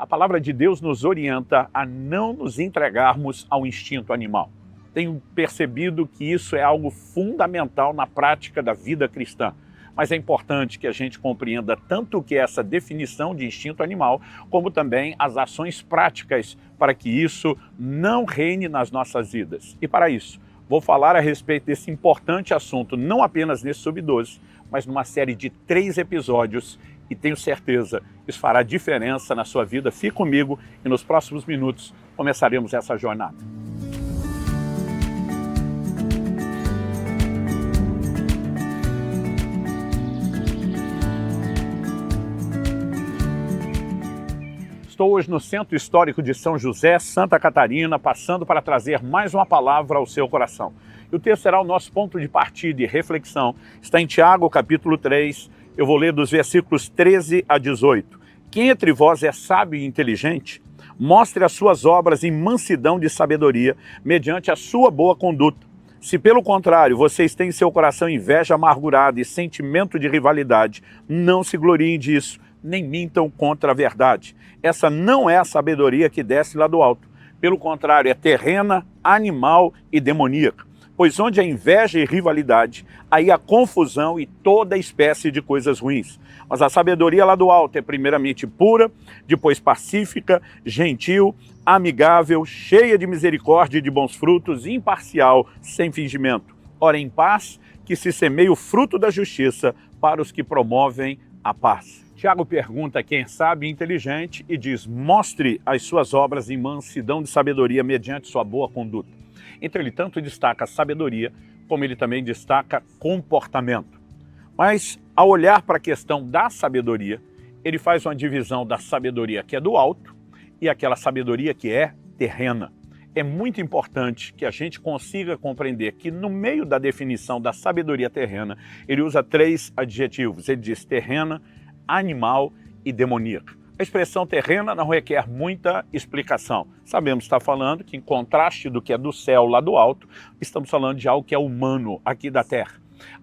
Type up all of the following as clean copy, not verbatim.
A palavra de Deus nos orienta a não nos entregarmos ao instinto animal. Tenho percebido que isso é algo fundamental na prática da vida cristã. Mas é importante que a gente compreenda tanto o que é essa definição de instinto animal, como também as ações práticas para que isso não reine nas nossas vidas. E para isso, vou falar a respeito desse importante assunto, não apenas nesse Sub-12, mas numa série de 3 episódios, e tenho certeza que isso fará diferença na sua vida. Fique comigo e nos próximos minutos começaremos essa jornada. Estou hoje no Centro Histórico de São José, Santa Catarina, passando para trazer mais uma palavra ao seu coração. E o texto será o nosso ponto de partida e reflexão. Está em Tiago, capítulo 3. Eu vou ler dos versículos 13 a 18. Quem entre vós é sábio e inteligente, mostre as suas obras em mansidão de sabedoria, mediante a sua boa conduta. Se, pelo contrário, vocês têm em seu coração inveja amargurada e sentimento de rivalidade, não se gloriem disso, nem mintam contra a verdade. Essa não é a sabedoria que desce lá do alto. Pelo contrário, é terrena, animal e demoníaca. Pois onde há inveja e rivalidade, aí há confusão e toda espécie de coisas ruins. Mas a sabedoria lá do alto é primeiramente pura, depois pacífica, gentil, amigável, cheia de misericórdia e de bons frutos, imparcial, sem fingimento. Ora, em paz, que se semeie o fruto da justiça para os que promovem a paz. Tiago pergunta quem é sábio e inteligente e diz: mostre as suas obras em mansidão de sabedoria mediante sua boa conduta. Então ele tanto destaca sabedoria, como ele também destaca comportamento. Mas ao olhar para a questão da sabedoria, ele faz uma divisão da sabedoria que é do alto e aquela sabedoria que é terrena. É muito importante que a gente consiga compreender que no meio da definição da sabedoria terrena, ele usa 3 adjetivos. Ele diz terrena, animal e demoníaca. A expressão terrena não requer muita explicação. Sabemos que está falando que, em contraste do que é do céu lá do alto, estamos falando de algo que é humano aqui da terra.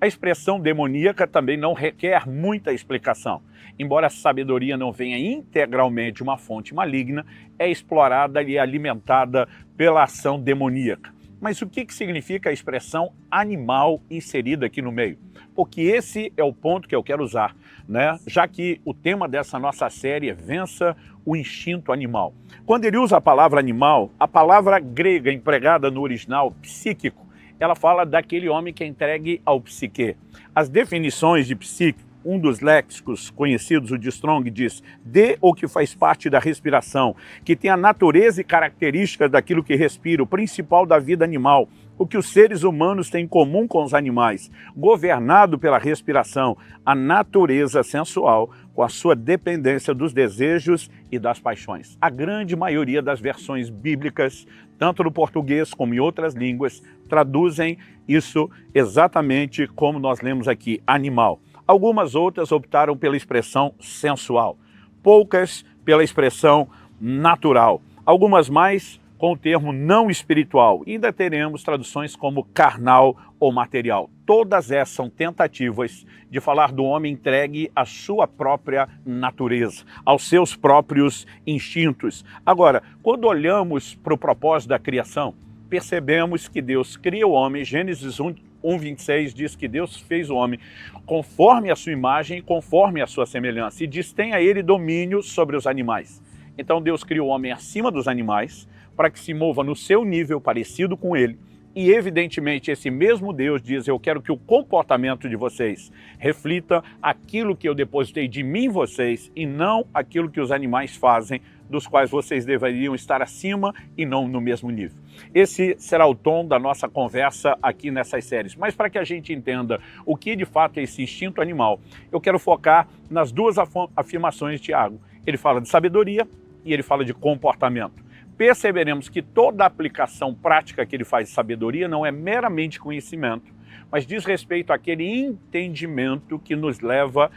A expressão demoníaca também não requer muita explicação. Embora a sabedoria não venha integralmente de uma fonte maligna, é explorada e alimentada pela ação demoníaca. Mas o que significa a expressão animal inserida aqui no meio? Porque esse é o ponto que eu quero usar, né? Já que o tema dessa nossa série é vença o instinto animal. Quando ele usa a palavra animal, a palavra grega empregada no original, psíquico, ela fala daquele homem que é entregue ao psique. As definições de psíquico, um dos léxicos conhecidos, o de Strong, diz: de ou que faz parte da respiração, que tem a natureza e características daquilo que respira, o principal da vida animal, o que os seres humanos têm em comum com os animais, governado pela respiração, a natureza sensual, com a sua dependência dos desejos e das paixões. A grande maioria das versões bíblicas, tanto no português como em outras línguas, traduzem isso exatamente como nós lemos aqui, animal. Algumas outras optaram pela expressão sensual, poucas pela expressão natural, algumas mais com o termo não espiritual. E ainda teremos traduções como carnal ou material. Todas essas são tentativas de falar do homem entregue à sua própria natureza, aos seus próprios instintos. Agora, quando olhamos para o propósito da criação, percebemos que Deus cria o homem. Gênesis 1:26 diz que Deus fez o homem conforme a sua imagem e conforme a sua semelhança, e diz: tenha ele domínio sobre os animais. Então Deus criou o homem acima dos animais, para que se mova no seu nível parecido com ele. E evidentemente esse mesmo Deus diz: eu quero que o comportamento de vocês reflita aquilo que eu depositei de mim em vocês, e não aquilo que os animais fazem, dos quais vocês deveriam estar acima e não no mesmo nível. Esse será o tom da nossa conversa aqui nessas séries. Mas para que a gente entenda o que de fato é esse instinto animal, eu quero focar nas 2 afirmações de Tiago. Ele fala de sabedoria e ele fala de comportamento. Perceberemos que toda a aplicação prática que ele faz de sabedoria não é meramente conhecimento, mas diz respeito àquele entendimento que nos leva,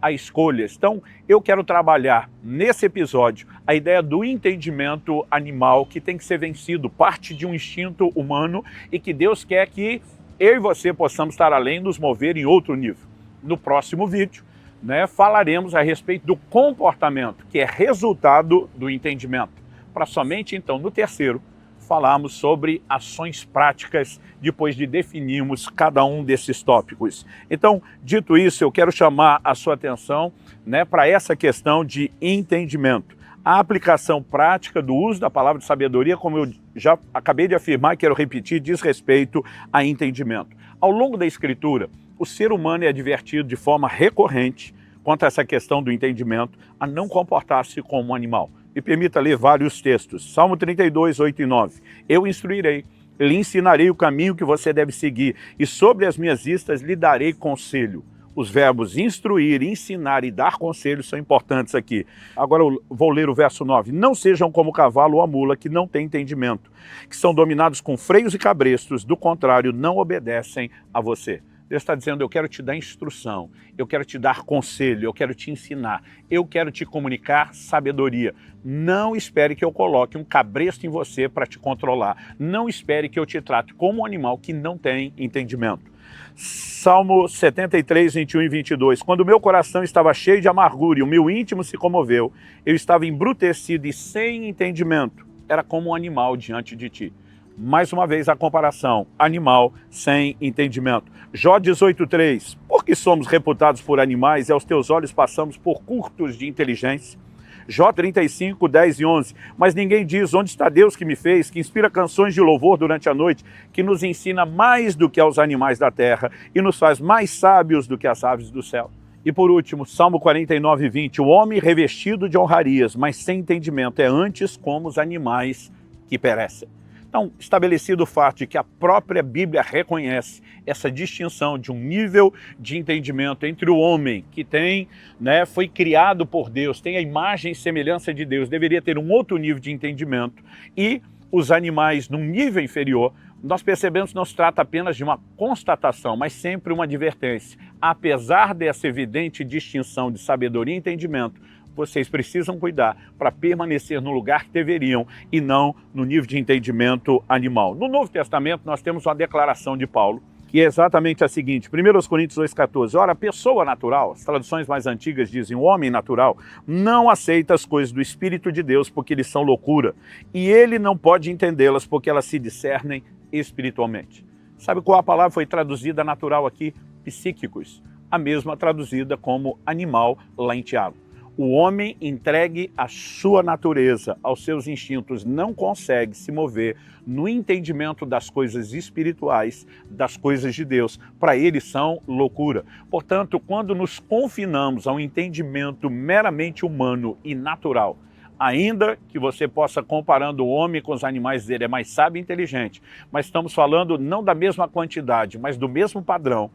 a escolhas. Então, eu quero trabalhar nesse episódio a ideia do entendimento animal que tem que ser vencido, parte de um instinto humano, e que Deus quer que eu e você possamos estar além, nos mover em outro nível. No próximo vídeo, né, falaremos a respeito do comportamento, que é resultado do entendimento, para somente então, no terceiro, falarmos sobre ações práticas depois de definirmos cada um desses tópicos. Então, dito isso, eu quero chamar a sua atenção, né, para essa questão de entendimento. A aplicação prática do uso da palavra de sabedoria, como eu já acabei de afirmar e quero repetir, diz respeito a entendimento. Ao longo da Escritura, o ser humano é advertido de forma recorrente quanto a essa questão do entendimento, a não comportar-se como um animal. Me permita ler vários textos. Salmo 32, 8 e 9. Eu instruirei, lhe ensinarei o caminho que você deve seguir, e sobre as minhas vistas lhe darei conselho. Os verbos instruir, ensinar e dar conselho são importantes aqui. Agora eu vou ler o verso 9. Não sejam como o cavalo ou a mula que não têm entendimento, que são dominados com freios e cabrestos, do contrário, não obedecem a você. Deus está dizendo, eu quero te dar instrução, eu quero te dar conselho, eu quero te ensinar, eu quero te comunicar sabedoria. Não espere que eu coloque um cabresto em você para te controlar. Não espere que eu te trate como um animal que não tem entendimento. Salmo 73, 21 e 22. Quando o meu coração estava cheio de amargura e o meu íntimo se comoveu, eu estava embrutecido e sem entendimento. Era como um animal diante de ti. Mais uma vez a comparação, animal sem entendimento. Jó 18:3, porque somos reputados por animais e aos teus olhos passamos por curtos de inteligência. Jó 35, 10 e 11, mas ninguém diz onde está Deus que me fez, que inspira canções de louvor durante a noite, que nos ensina mais do que aos animais da terra e nos faz mais sábios do que as aves do céu. E por último, Salmo 49, 20, o homem revestido de honrarias, mas sem entendimento, é antes como os animais que perecem. Então, estabelecido o fato de que a própria Bíblia reconhece essa distinção de um nível de entendimento entre o homem que tem, né, foi criado por Deus, tem a imagem e semelhança de Deus, deveria ter um outro nível de entendimento, e os animais num nível inferior, nós percebemos que não se trata apenas de uma constatação, mas sempre uma advertência. Apesar dessa evidente distinção de sabedoria e entendimento, vocês precisam cuidar para permanecer no lugar que deveriam e não no nível de entendimento animal. No Novo Testamento nós temos uma declaração de Paulo, que é exatamente a seguinte, 1 Coríntios 2,14, ora, a pessoa natural, as traduções mais antigas dizem, o homem natural, não aceita as coisas do Espírito de Deus porque eles são loucura, e ele não pode entendê-las porque elas se discernem espiritualmente. Sabe qual a palavra foi traduzida natural aqui? Psíquicos, a mesma traduzida como animal lá em Tiago. O homem entregue à sua natureza, aos seus instintos, não consegue se mover no entendimento das coisas espirituais, das coisas de Deus. Para ele são loucura. Portanto, quando nos confinamos a um entendimento meramente humano e natural, ainda que você possa, comparando o homem com os animais, ele é mais sábio e inteligente, mas estamos falando não da mesma quantidade, mas do mesmo padrão,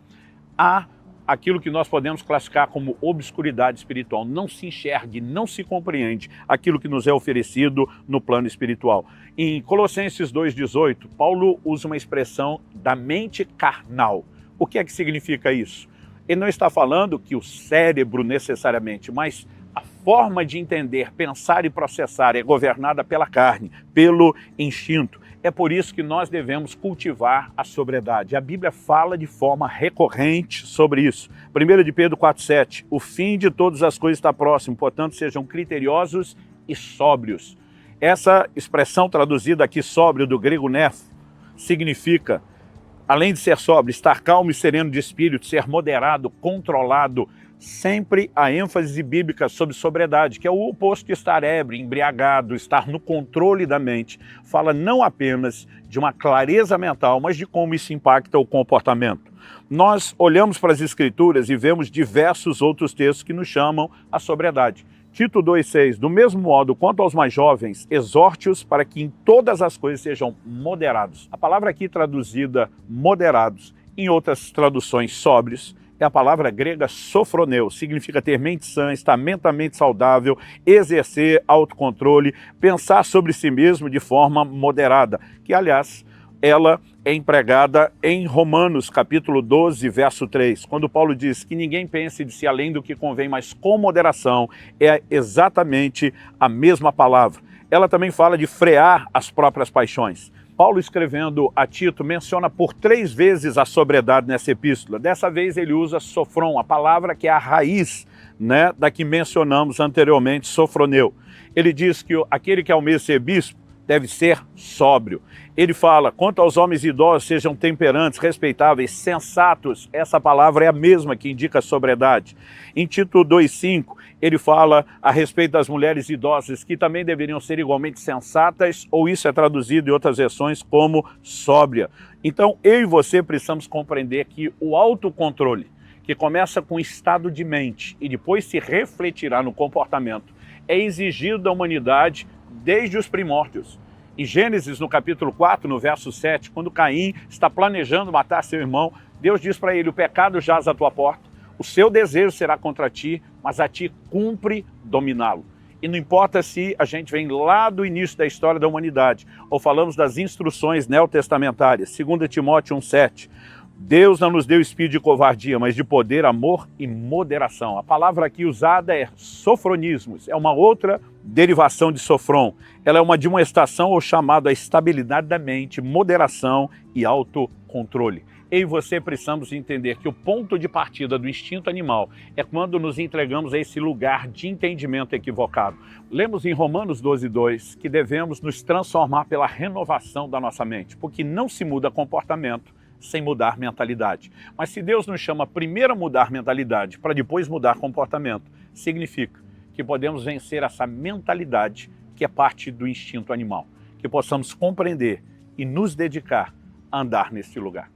há aquilo que nós podemos classificar como obscuridade espiritual. Não se enxergue, não se compreende aquilo que nos é oferecido no plano espiritual. Em Colossenses 2,18, Paulo usa uma expressão da mente carnal. O que é que significa isso? Ele não está falando que o cérebro necessariamente, mas a forma de entender, pensar e processar é governada pela carne, pelo instinto. É por isso que nós devemos cultivar a sobriedade. A Bíblia fala de forma recorrente sobre isso. 1 de Pedro 4,7, o fim de todas as coisas está próximo, portanto sejam criteriosos e sóbrios. Essa expressão traduzida aqui, sóbrio, do grego neph, significa, além de ser sóbrio, estar calmo e sereno de espírito, ser moderado, controlado. Sempre a ênfase bíblica sobre sobriedade, que é o oposto de estar ébrio, embriagado, estar no controle da mente. Fala não apenas de uma clareza mental, mas de como isso impacta o comportamento. Nós olhamos para as Escrituras e vemos diversos outros textos que nos chamam a sobriedade. Tito 2,6, do mesmo modo, quanto aos mais jovens, exorte-os para que em todas as coisas sejam moderados. A palavra aqui traduzida moderados, em outras traduções sóbrios, é a palavra grega sofroneu, significa ter mente sã, estar mentalmente saudável, exercer autocontrole, pensar sobre si mesmo de forma moderada, que aliás, ela é empregada em Romanos capítulo 12, verso 3, quando Paulo diz que ninguém pense de si além do que convém, mas com moderação, é exatamente a mesma palavra. Ela também fala de frear as próprias paixões. Paulo, escrevendo a Tito, menciona por 3 vezes a sobriedade nessa epístola. Dessa vez ele usa sofron, a palavra que é a raiz né, da que mencionamos anteriormente, Sofroneu. Ele diz que aquele que almeja ser bispo deve ser sóbrio. Ele fala, quanto aos homens idosos, sejam temperantes, respeitáveis, sensatos. Essa palavra é a mesma que indica sobriedade. Em Tito 2,5, ele fala a respeito das mulheres idosas, que também deveriam ser igualmente sensatas, ou isso é traduzido em outras versões como sóbria. Então, eu e você precisamos compreender que o autocontrole, que começa com o estado de mente e depois se refletirá no comportamento, é exigido da humanidade desde os primórdios. Em Gênesis, no capítulo 4, no verso 7, quando Caim está planejando matar seu irmão, Deus diz para ele, o pecado jaz à tua porta, o seu desejo será contra ti, mas a ti cumpre dominá-lo. E não importa se a gente vem lá do início da história da humanidade, ou falamos das instruções neotestamentárias, 2 Timóteo 1,7, Deus não nos deu espírito de covardia, mas de poder, amor e moderação. A palavra aqui usada é sofronismos, é uma outra derivação de sofron. Ela é uma demonstração ou chamado à estabilidade da mente, moderação e autocontrole. Eu e você precisamos entender que o ponto de partida do instinto animal é quando nos entregamos a esse lugar de entendimento equivocado. Lemos em Romanos 12,2 que devemos nos transformar pela renovação da nossa mente, porque não se muda comportamento sem mudar mentalidade. Mas se Deus nos chama primeiro a mudar mentalidade para depois mudar comportamento, significa que podemos vencer essa mentalidade que é parte do instinto animal, que possamos compreender e nos dedicar a andar nesse lugar.